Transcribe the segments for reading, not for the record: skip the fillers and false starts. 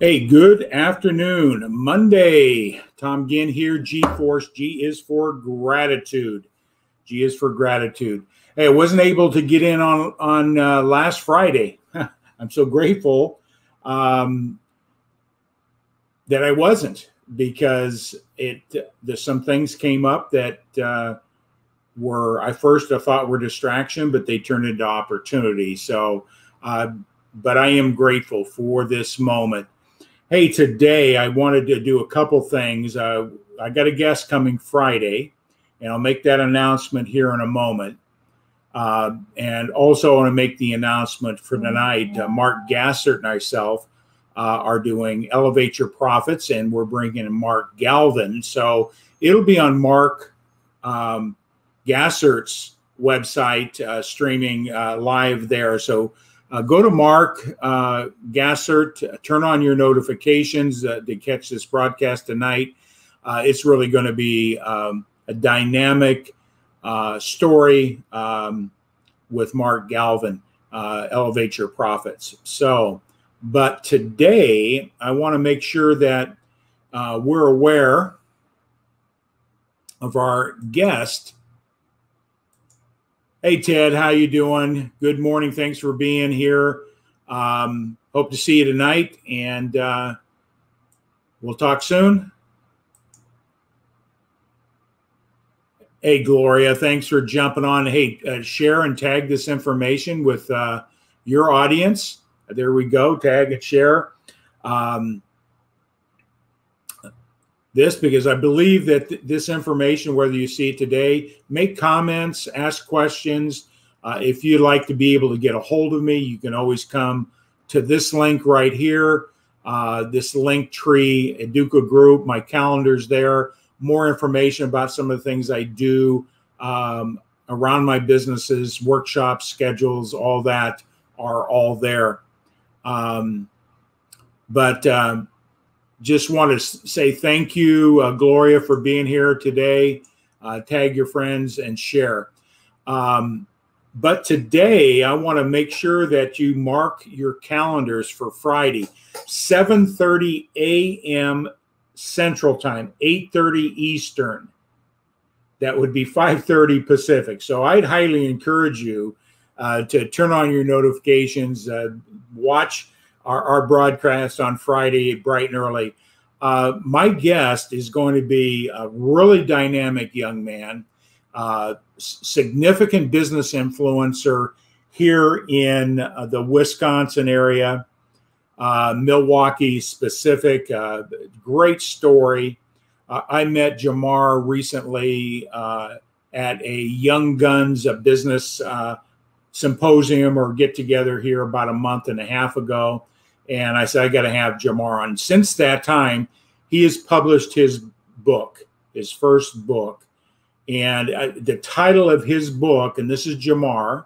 Hey, good afternoon. Monday. Tom Ginn here, G-Force. G is for gratitude. G is for gratitude. Hey, I wasn't able to get in on last Friday. I'm so grateful that I wasn't, because there's some things came up that were I thought were distraction, but they turned into opportunity. So, but I am grateful for this moment. Hey, today I wanted to do a couple things. I got a guest coming Friday, and I'll make that announcement here in a moment. And also I want to make the announcement for tonight. Mark Gassert and myself are doing Elevate Your Profits, and we're bringing in Mark Galvin. So it'll be on Mark Gassert's website, streaming live there. So go to Mark Gassert, turn on your notifications to catch this broadcast tonight. It's really going to be a dynamic story with Mark Galvin, Elevate Your Profits. So, but today I want to make sure that we're aware of our guest. Hey, Ted, how you doing? Good morning. Thanks for being here. Hope to see you tonight, and we'll talk soon. Hey, Gloria, thanks for jumping on. Hey, share and tag this information with your audience. There we go. Tag and share this, because I believe that this information, whether you see it today, make comments, ask questions. If you'd like to be able to get a hold of me, you can always come to this link right here, this link tree, Educa Group. My calendar's there. More information about some of the things I do around my businesses, workshops, schedules, all that are all there. Just want to say thank you, Gloria, for being here today. Tag your friends and share. But today, I want to make sure that you mark your calendars for Friday, 7:30 a.m. Central Time, 8:30 Eastern. That would be 5:30 Pacific. So I'd highly encourage you to turn on your notifications, watch our broadcast on Friday bright and early. My guest is going to be a really dynamic young man, significant business influencer here in the Wisconsin area, Milwaukee specific. Great story. I met Jamar recently at a Young Guns business symposium or get together here about a month and a half ago. And I said, I got to have Jamar on. Since that time, he has published his book, his first book. And the title of his book, and this is Jamar,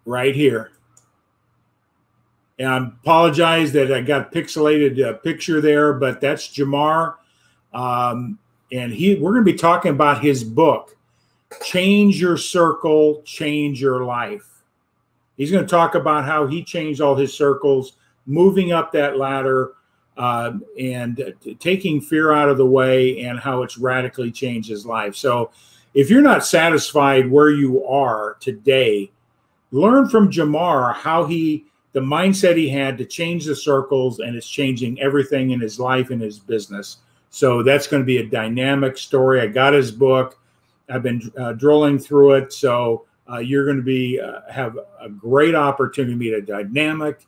right here. And I apologize that I got a pixelated picture there, but that's Jamar. And we're going to be talking about his book, Change Your Circle, Change Your Life. He's going to talk about how he changed all his circles, moving up that ladder, and taking fear out of the way, and how it's radically changed his life. So if you're not satisfied where you are today, learn from Jamar how the mindset he had to change the circles, and it's changing everything in his life and his business. So that's going to be a dynamic story. I got his book. I've been drilling through it. So you're going to have a great opportunity to meet a dynamic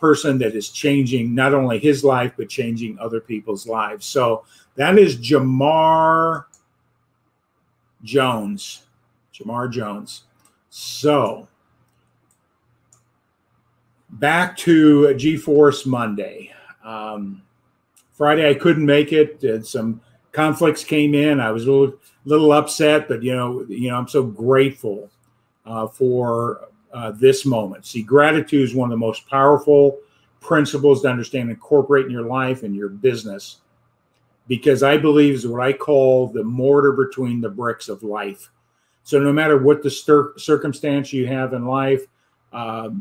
person that is changing not only his life, but changing other people's lives. So that is Jamar Jones. Jamar Jones. So back to G-Force Monday. Friday I couldn't make it. Some conflicts came in. I was a little upset, but I'm so grateful for this moment. See, gratitude is one of the most powerful principles to understand and incorporate in your life and your business, because I believe is what I call the mortar between the bricks of life. So no matter what the circumstance you have in life,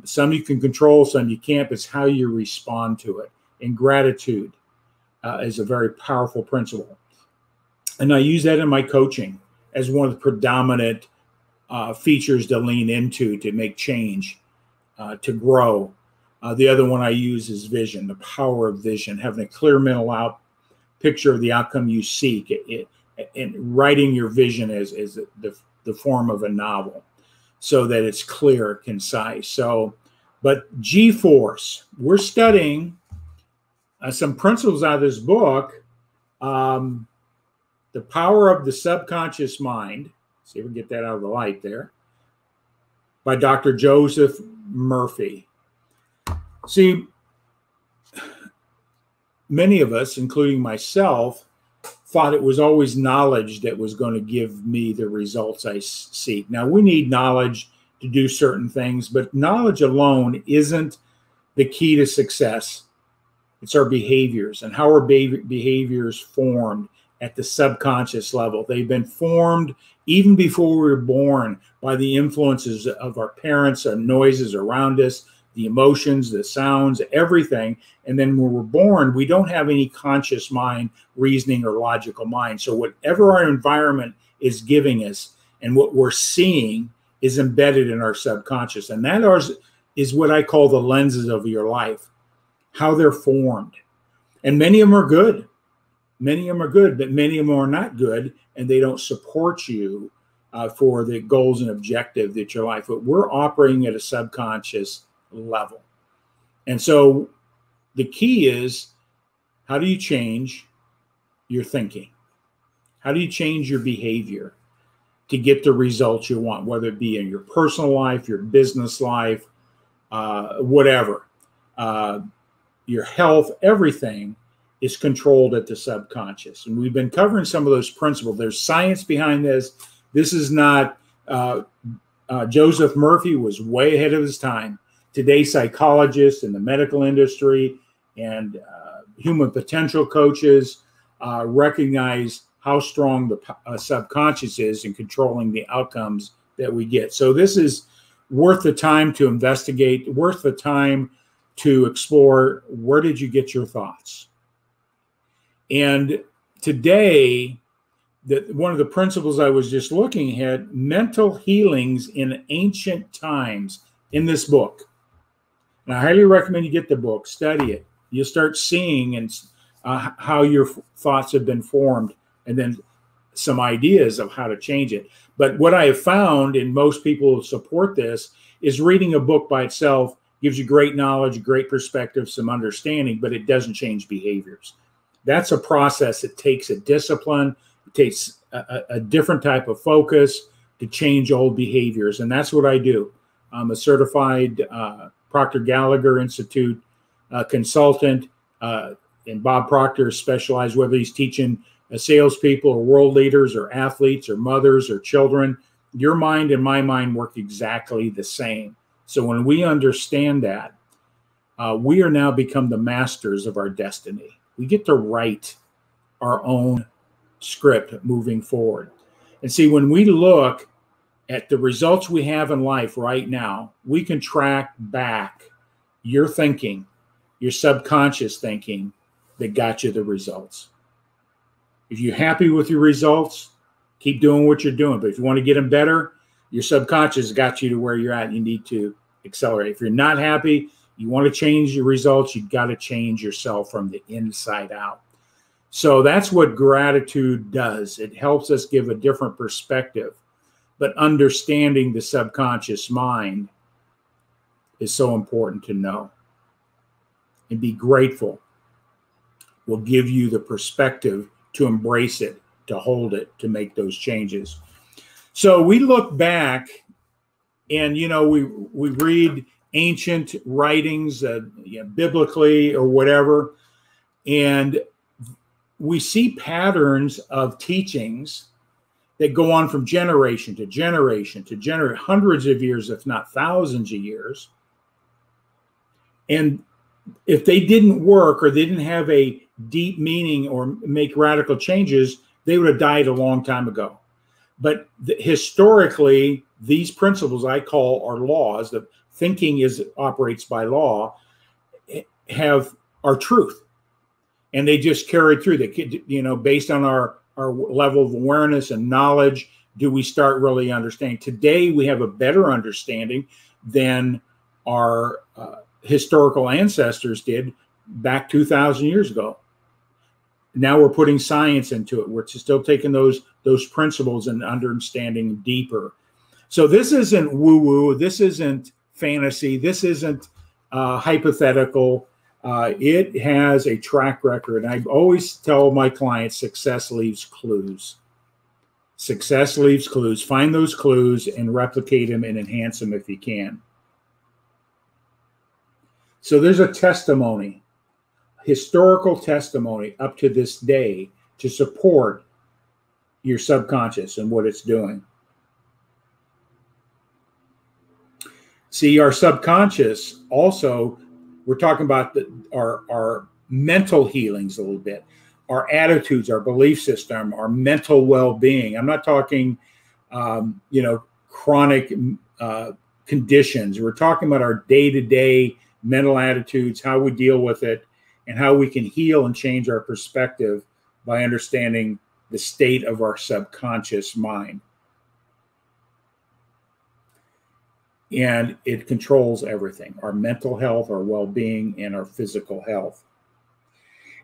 Some you can control, some you can't. But it's how you respond to it. And gratitude is a very powerful principle. And I use that in my coaching as one of the predominant features to lean into to make change, to grow. The other one I use is vision, the power of vision, having a clear mental picture of the outcome you seek, and writing your vision as the form of a novel so that it's clear, concise. So, but G-Force, we're studying some principles out of this book, The Power of the Subconscious Mind. See if we can get that out of the light there, by Dr. Joseph Murphy. See, many of us, including myself, thought it was always knowledge that was going to give me the results I seek. Now, we need knowledge to do certain things, but knowledge alone isn't the key to success. It's our behaviors and how our behaviors formed at the subconscious level. They've been formed even before we were born by the influences of our parents, our noises around us, the emotions, the sounds, everything. And then when we're born, we don't have any conscious mind, reasoning, or logical mind. So whatever our environment is giving us and what we're seeing is embedded in our subconscious. And that is what I call the lenses of your life, how they're formed. And many of them are good. Many of them are good, but many of them are not good, and they don't support you for the goals and objective that your life. But we're operating at a subconscious level. And so the key is, how do you change your thinking? How do you change your behavior to get the results you want, whether it be in your personal life, your business life, whatever, your health, everything is controlled at the subconscious. And we've been covering some of those principles. There's science behind this. This is not, Joseph Murphy was way ahead of his time. Today, psychologists in the medical industry and human potential coaches recognize how strong the subconscious is in controlling the outcomes that we get. So this is worth the time to investigate, worth the time to explore. Where did you get your thoughts? And today, one of the principles I was just looking at, mental healings in ancient times, in this book. And I highly recommend you get the book, study it. You'll start seeing and how your thoughts have been formed, and then some ideas of how to change it. But what I have found, and most people who support this, is reading a book by itself gives you great knowledge, great perspective, some understanding, but it doesn't change behaviors. That's a process. It takes a discipline. It takes a different type of focus to change old behaviors. And that's what I do. I'm a certified Proctor Gallagher Institute consultant. And Bob Proctor is specialized, whether he's teaching salespeople or world leaders or athletes or mothers or children. Your mind and my mind work exactly the same. So when we understand that, we are now become the masters of our destiny. We get to write our own script moving forward. And see, when we look at the results we have in life right now, we can track back your thinking, your subconscious thinking that got you the results. If you're happy with your results, keep doing what you're doing. But if you want to get them better, your subconscious got you to where you're at. You need to accelerate. If you're not happy, you want to change your results, you've got to change yourself from the inside out. So that's what gratitude does. It helps us give a different perspective. But understanding the subconscious mind is so important to know. And be grateful will give you the perspective to embrace it, to hold it, to make those changes. So we look back and, we read ancient writings, biblically or whatever, and we see patterns of teachings that go on from generation to generation to generation, hundreds of years, if not thousands of years. And if they didn't work or they didn't have a deep meaning or make radical changes, they would have died a long time ago. But historically, these principles I call are laws, the thinking operates by law, are truth, and they just carry through. Based on our level of awareness and knowledge, do we start really understanding? Today, we have a better understanding than our historical ancestors did back 2,000 years ago. Now we're putting science into it. We're still taking those principles and understanding deeper. So this isn't woo-woo. This isn't fantasy. This isn't hypothetical. It has a track record. And I always tell my clients, success leaves clues. Success leaves clues. Find those clues and replicate them and enhance them if you can. So there's a testimony, historical testimony up to this day to support your subconscious and what it's doing. See, our subconscious also, we're talking about our mental healings a little bit, our attitudes, our belief system, our mental well-being. I'm not talking, chronic conditions. We're talking about our day-to-day mental attitudes, how we deal with it, and how we can heal and change our perspective by understanding the state of our subconscious mind. And it controls everything, our mental health, our well-being, and our physical health.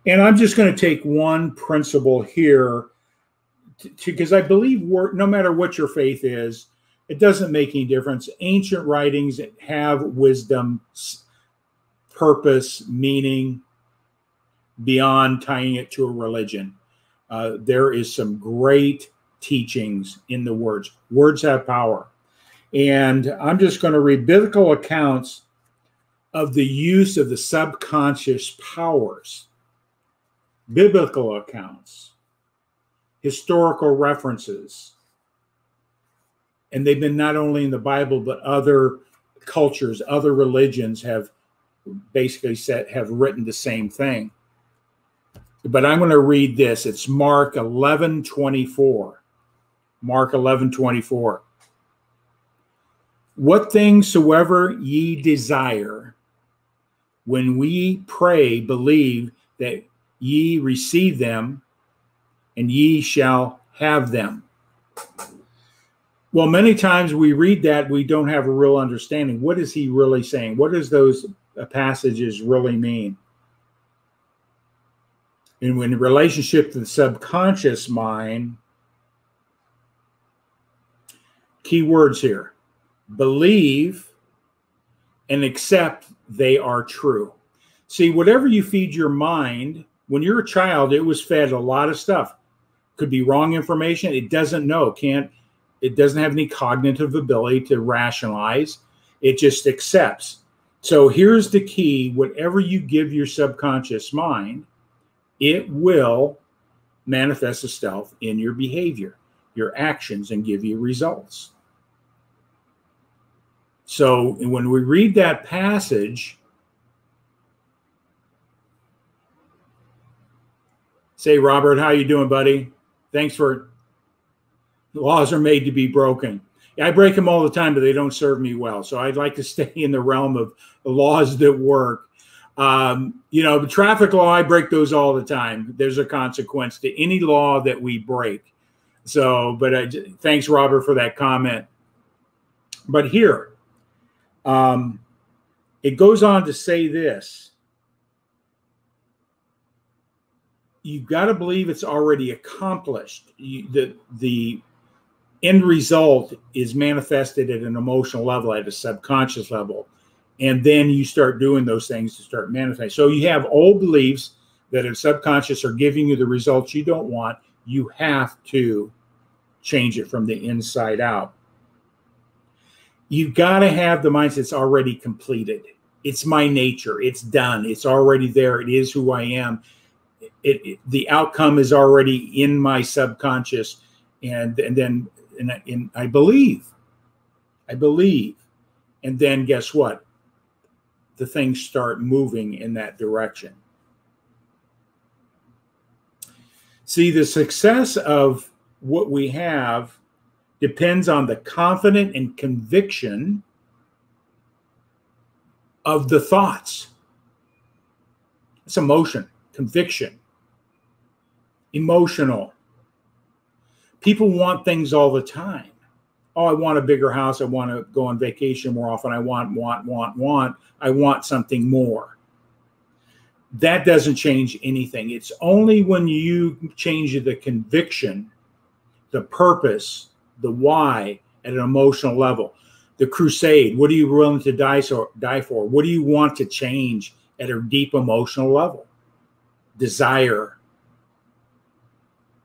And I'm just going to take one principle here because I believe no matter what your faith is, it doesn't make any difference. Ancient writings have wisdom, purpose, meaning beyond tying it to a religion. There is some great teachings in the words. Words have power. And I'm just going to read biblical accounts of the use of the subconscious powers. Biblical accounts, historical references. And they've been not only in the Bible, but other cultures, other religions have basically have written the same thing. But I'm going to read this. It's Mark 11:24. Mark 11:24. What things soever ye desire, when we pray, believe that ye receive them, and ye shall have them. Well, many times we read that, we don't have a real understanding. What is he really saying? What does those passages really mean? And in relationship to the subconscious mind, key words here: believe and accept they are true. See, whatever you feed your mind, when you're a child, it was fed a lot of stuff. Could be wrong information. It doesn't know, it doesn't have any cognitive ability to rationalize. It just accepts. So here's the key: whatever you give your subconscious mind, it will manifest itself in your behavior, your actions, and give you results. So when we read that passage, say, Robert, how you doing, buddy? Thanks for, laws are made to be broken. I break them all the time, but they don't serve me well. So I'd like to stay in the realm of the laws that work. The traffic law, I break those all the time. There's a consequence to any law that we break. So, but thanks, Robert, for that comment. But here, it goes on to say this: you've got to believe it's already accomplished. The end result is manifested at an emotional level, at a subconscious level. And then you start doing those things to start manifesting. So you have old beliefs that are subconscious are giving you the results you don't want. You have to change it from the inside out. You've got to have the mindset it's already completed. It's my nature. It's done. It's already there. It is who I am. The outcome is already in my subconscious. And then I believe. And then guess what? The things start moving in that direction. See, the success of what we have depends on the confidence and conviction of the thoughts. It's emotion, conviction, emotional. People want things all the time. Oh, I want a bigger house. I want to go on vacation more often. I want. I want something more. That doesn't change anything. It's only when you change the conviction, the purpose, the why at an emotional level. The crusade, what are you willing to die for? What do you want to change at a deep emotional level? Desire.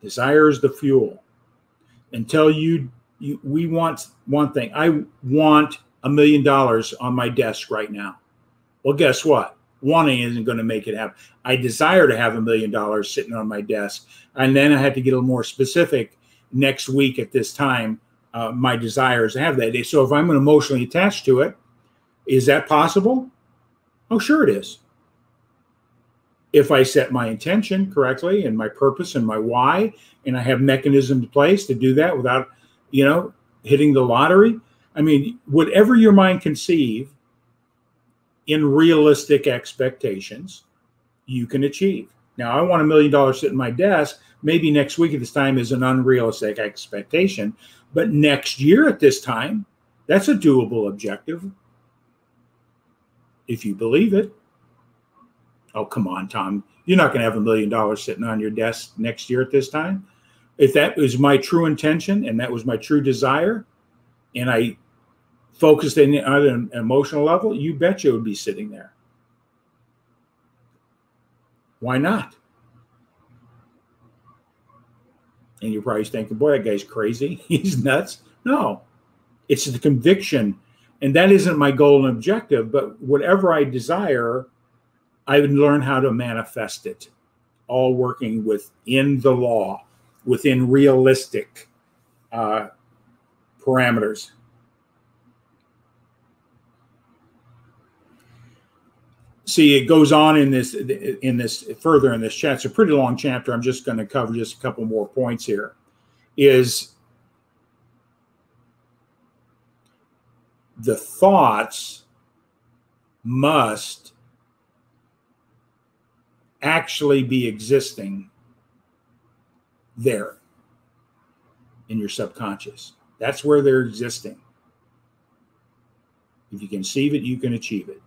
Desire is the fuel. Until we want one thing. I want $1 million on my desk right now. Well, guess what? Wanting isn't going to make it happen. I desire to have $1 million sitting on my desk. And then I had to get a little more specific next week at this time, my desires to have that day. So if I'm emotionally attached to it, is that possible? Oh, sure it is. If I set my intention correctly and my purpose and my why, and I have mechanisms in place to do that without, hitting the lottery. I mean, whatever your mind conceive in realistic expectations, you can achieve. Now, I want $1 million sitting at my desk. Maybe next week at this time is an unrealistic expectation, but next year at this time, that's a doable objective if you believe it. Oh, come on, Tom. You're not going to have $1 million sitting on your desk next year at this time. If that was my true intention and that was my true desire, and I focused on an emotional level, you bet you it would be sitting there. Why not? And you're probably thinking, boy, that guy's crazy. He's nuts. No, it's the conviction. And that isn't my goal and objective, but whatever I desire, I would learn how to manifest it, all working within the law, within realistic parameters. See, it goes on in this further in this chat. It's a pretty long chapter. I'm just going to cover just a couple more points here. Is the thoughts must actually be existing there in your subconscious. That's where they're existing. If you conceive it, you can achieve it.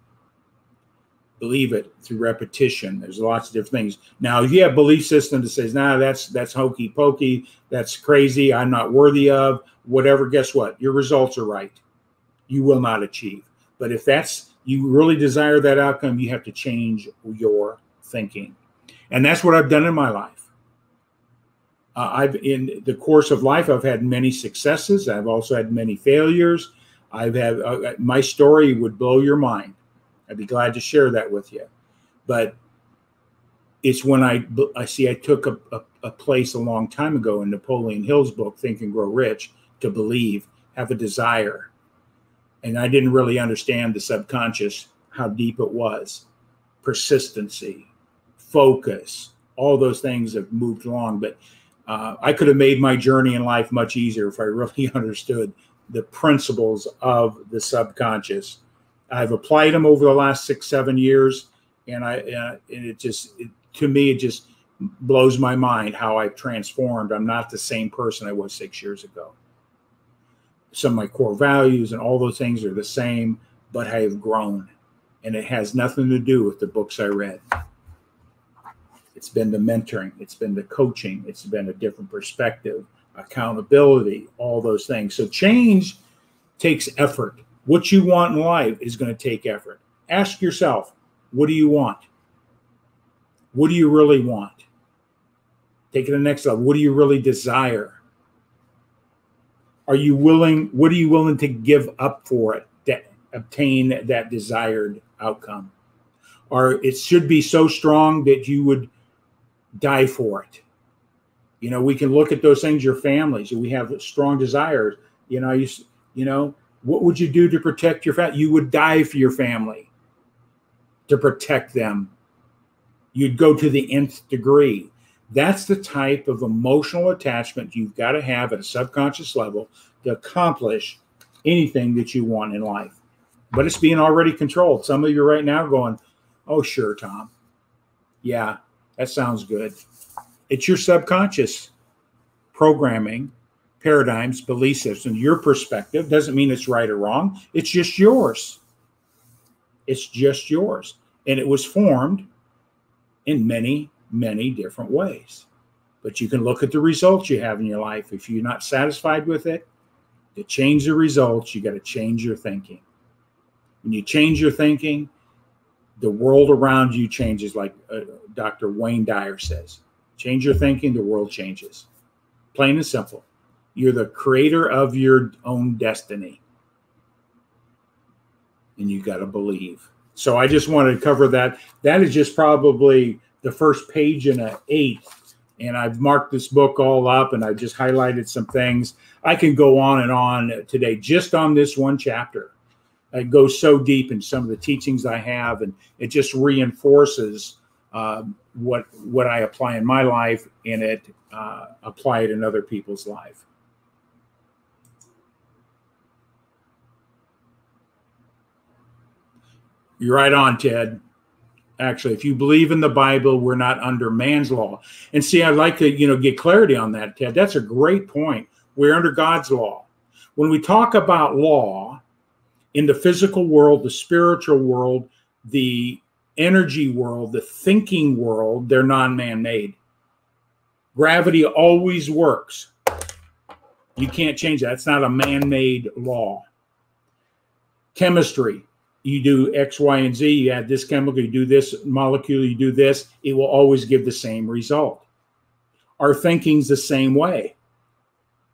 Believe it through repetition. There's lots of different things. Now, if you have a belief system that says, nah, that's hokey pokey, that's crazy, I'm not worthy of, whatever, guess what? Your results are right. You will not achieve. But if you really desire that outcome, you have to change your thinking. And that's what I've done in my life. In the course of life, I've had many successes. I've also had many failures. My story would blow your mind. I'd be glad to share that with you. But it's when I took a place a long time ago in Napoleon Hill's book, Think and Grow Rich, to believe, have a desire. And I didn't really understand the subconscious, how deep it was. Persistency, focus, all those things have moved along. But I could have made my journey in life much easier if I really understood the principles of the subconscious. I've applied them over the last 6-7 years, and to me, it just blows my mind how I've transformed. I'm not the same person I was 6 years ago. Some of my core values and all those things are the same, but I have grown, and it has nothing to do with the books I read. It's been the mentoring, it's been the coaching, it's been a different perspective, accountability, all those things. So change takes effort. What you want in life is going to take effort. Ask yourself, what do you want? What do you really want? Take it to the next level. What do you really desire? What are you willing to give up for it to obtain that desired outcome? Or it should be so strong that you would die for it. We can look at those things, your families, we have strong desires. What would you do to protect your family? You would die for your family to protect them. You'd go to the nth degree. That's the type of emotional attachment you've got to have at a subconscious level to accomplish anything that you want in life. but it's being already controlled. Some of you right now going, oh, sure, Tom. Yeah, that sounds good. It's your subconscious programming, paradigms, belief systems, your perspective. Doesn't mean it's right or wrong. It's just yours. It's just yours. And it was formed in many, many different ways. But you can look at the results you have in your life. If you're not satisfied with it, to change the results, you got to change your thinking. When you change your thinking, the world around you changes, like Dr. Wayne Dyer says. Change your thinking, the world changes. Plain and simple. You're the creator of your own destiny. And you got to believe. So I just wanted to cover that. That is just probably the first page in an 8. And I've marked this book all up, and I just highlighted some things. I can go on and on today just on this one chapter. It goes so deep in some of the teachings I have, and it just reinforces what I apply in my life, and it apply it in other people's life. You're right on, Ted. Actually, if you believe in the Bible, we're not under man's law. And see, I'd like to, get clarity on that, Ted. That's a great point. We're under God's law. When we talk about law in the physical world, the spiritual world, the energy world, the thinking world, they're non-man-made. Gravity always works. You can't change that. It's not a man-made law. Chemistry. You do X, Y, and Z, you add this chemical, you do this molecule, you do this, it will always give the same result. Our thinking's the same way.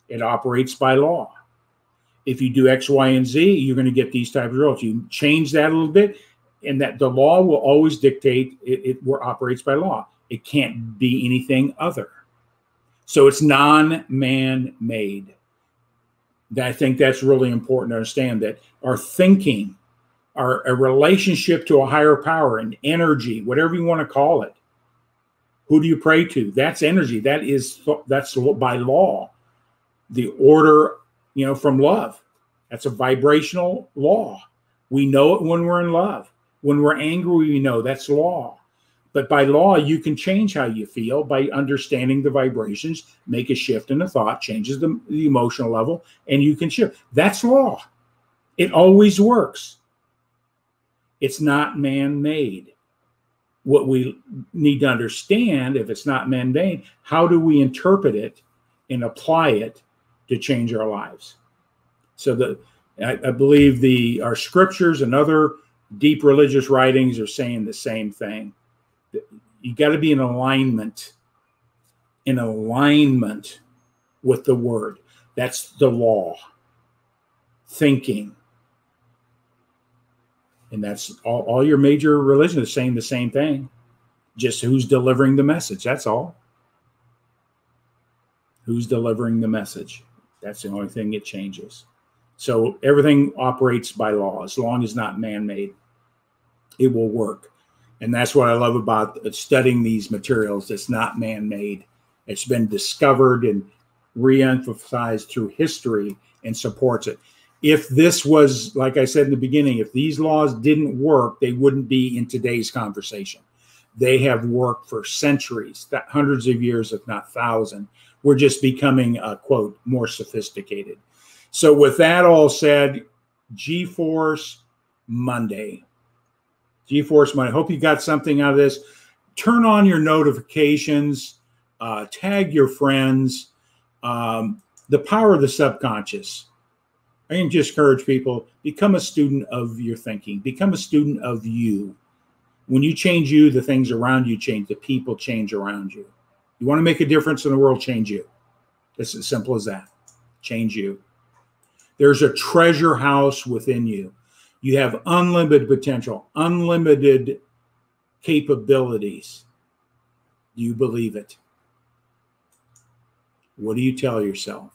It operates by law. If you do X, Y, and Z, you're going to get these type of results. You change that a little bit, and that the law will always dictate it operates by law. It can't be anything other. So it's non-man-made. I think that's really important to understand, that our thinking, a relationship to a higher power, an energy, whatever you want to call it. Who do you pray to? That's energy. That's by law. The order, from love. That's a vibrational law. We know it when we're in love. When we're angry, we know that's law. But by law, you can change how you feel by understanding the vibrations, make a shift in the thought, changes the emotional level, and you can shift. That's law. It always works. It's not man-made. What we need to understand, if it's not man-made, how do we interpret it and apply it to change our lives? So I believe our scriptures and other deep religious writings are saying the same thing. You got to be in alignment with the word. That's the law. Thinking. And that's all your major religions are saying the same thing. Just who's delivering the message. That's all. Who's delivering the message. That's the only thing that changes. So everything operates by law. As long as not man-made, it will work. And that's what I love about studying these materials. It's not man-made. It's been discovered and re-emphasized through history and supports it. If this was, like I said in the beginning, if these laws didn't work, they wouldn't be in today's conversation. They have worked for centuries, hundreds of years, if not thousands. We're just becoming, quote, more sophisticated. So with that all said, G-Force Monday. G-Force Monday. Hope you got something out of this. Turn on your notifications. Tag your friends. The power of the subconscious. I can just encourage people, become a student of your thinking. Become a student of you. When you change you, the things around you change. The people change around you. You want to make a difference in the world, change you. It's as simple as that. Change you. There's a treasure house within you. You have unlimited potential, unlimited capabilities. Do you believe it? What do you tell yourself?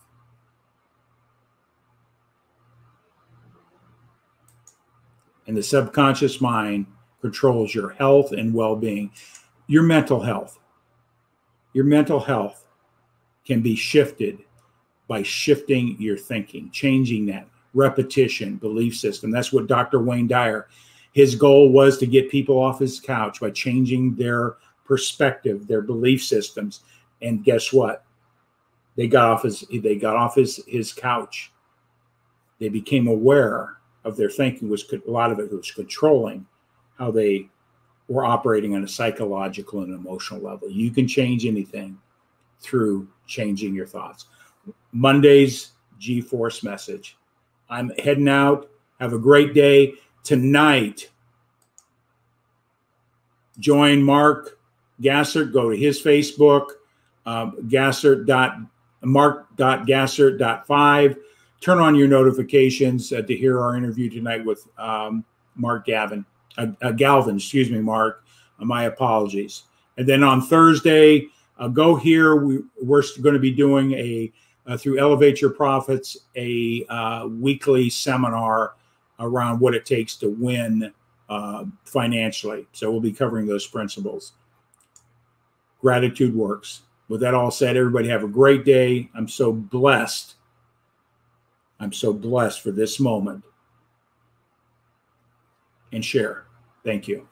And the subconscious mind controls your health and well-being. Your mental health. Your mental health can be shifted by shifting your thinking, changing that, repetition, belief system. That's what Dr. Wayne Dyer, his goal was to get people off his couch by changing their perspective, their belief systems. And guess what? They got off his couch. They became aware of their thinking. A lot of it was controlling how they were operating on a psychological and emotional level. You can change anything through changing your thoughts. Monday's G-Force message. I'm heading out. Have a great day. Tonight, join Mark Gassert. Go to his Facebook, mark.gassert.5. Turn on your notifications to hear our interview tonight with Mark Galvin. Excuse me, Mark. My apologies. And then on Thursday, go here. We're going to be doing through Elevate Your Profits, a weekly seminar around what it takes to win financially. So we'll be covering those principles. Gratitude works. With that all said, everybody have a great day. I'm so blessed. I'm so blessed for this moment. And share. Thank you.